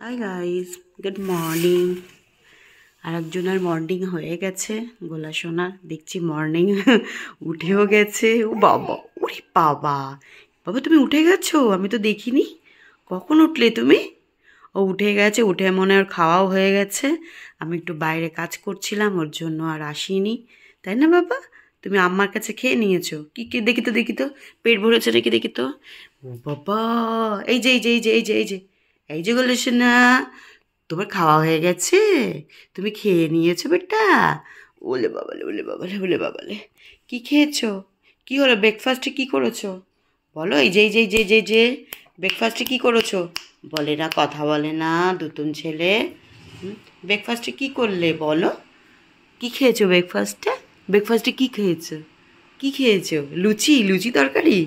High guys, good morning. আর একজনের morning হয়ে গেছে, গোলা সোনার দেখছি মর্নিং উঠেও গেছে। ও বাবা, ওরে বাবা, বাবা তুমি উঠে গেছো? আমি তো দেখিনি। কখন উঠলে তুমি? ও উঠে গেছে, উঠে মনে ওর খাওয়াও হয়ে গেছে। আমি একটু বাইরে কাজ করছিলাম, ওর জন্য আর আসিনি, তাই না বাবা? তুমি আম্মার কাছে খেয়ে নিয়েছো? কি কি দেখি তো, দেখি তো, পেট ভরেছে নাকি দেখি তো। ও বাবা, এই যে এই যে এই যে এই যে এই যে এই যে গোলা সোনা, তোমার খাওয়া হয়ে গেছে? তুমি খেয়ে নিয়েছো বেটা? ওলে বাবালে, ওলে বাবালে, ওলে বাবালে, কি খেয়েছো? কি হলো ব্রেকফাস্টে, কি করেছো বলো? এই যে এই যে এই যে এই যে এই যে ব্রেকফাস্টে কি করেছো? বলে না, কথা বলে না, দুতুন ছেলে। ব্রেকফাস্টে কি করলে বলো? কি খেয়েছো ব্রেকফাস্টে? ব্রেকফাস্টে কি খেয়েছো? কি খেয়েছো? লুচি, লুচি তরকারি?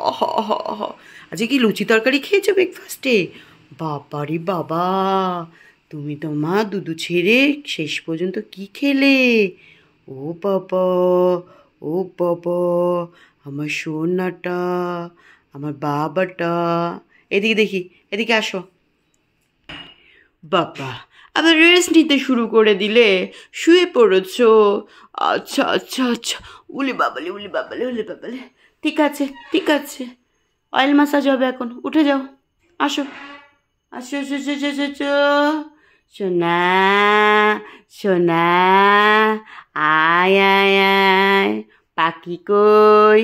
অহ হ হ, আজকে কি লুচি তরকারি খেয়েছো ব্রেকফাস্টে? বাবারে বাবা, তুমি তো মা দুধু ছেড়ে শেষ পর্যন্ত কি খেলে? ও বাবা, ও বাবা, আমার সোনাটা, আমার বাবাটা। এদিকে দেখি, এদিকে আসো। বাবা, আবার রেস্ট নিতে শুরু করে দিলে, শুয়ে পড়েছো? আচ্ছা আচ্ছা আচ্ছা, উলি বাবালে, উলি বাবালে, উলি বাবালে, ঠিক আছে ঠিক আছে, অয়েল ম্যাসাজ হবে এখন, উঠে যাও, আসো আসো আসো আসো আসো আসো, আসো। সোনা, সোনা, আয় আয় আয়, পাখি কই?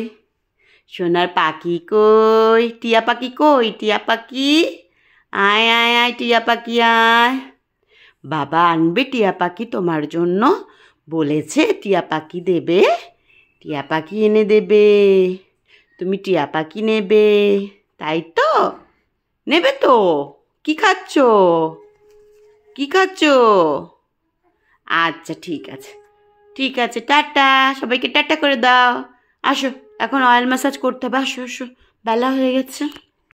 সোনার পাখি কই? টিয়া পাখি কই? টিয়া পাখি, আয় আয় আয়, টিয়া পাখি আয়। বাবা আনবে টিয়া পাখি তোমার জন্য, বলেছে টিয়া পাখি দেবে, টিয়া পাখি এনে দেবে। তুমি টিয়া পাখি নেবে, তাই তো? নেবে তো? কি খাচ্ছো? কি খাচ্ছো? আচ্ছা ঠিক আছে, ঠিক আছে, টাটা, সবাইকে টাটা করে দাও। আসো, এখন অয়েল ম্যাসাজ করতে হবে, আসো আসো, বেলা হয়ে গেছে।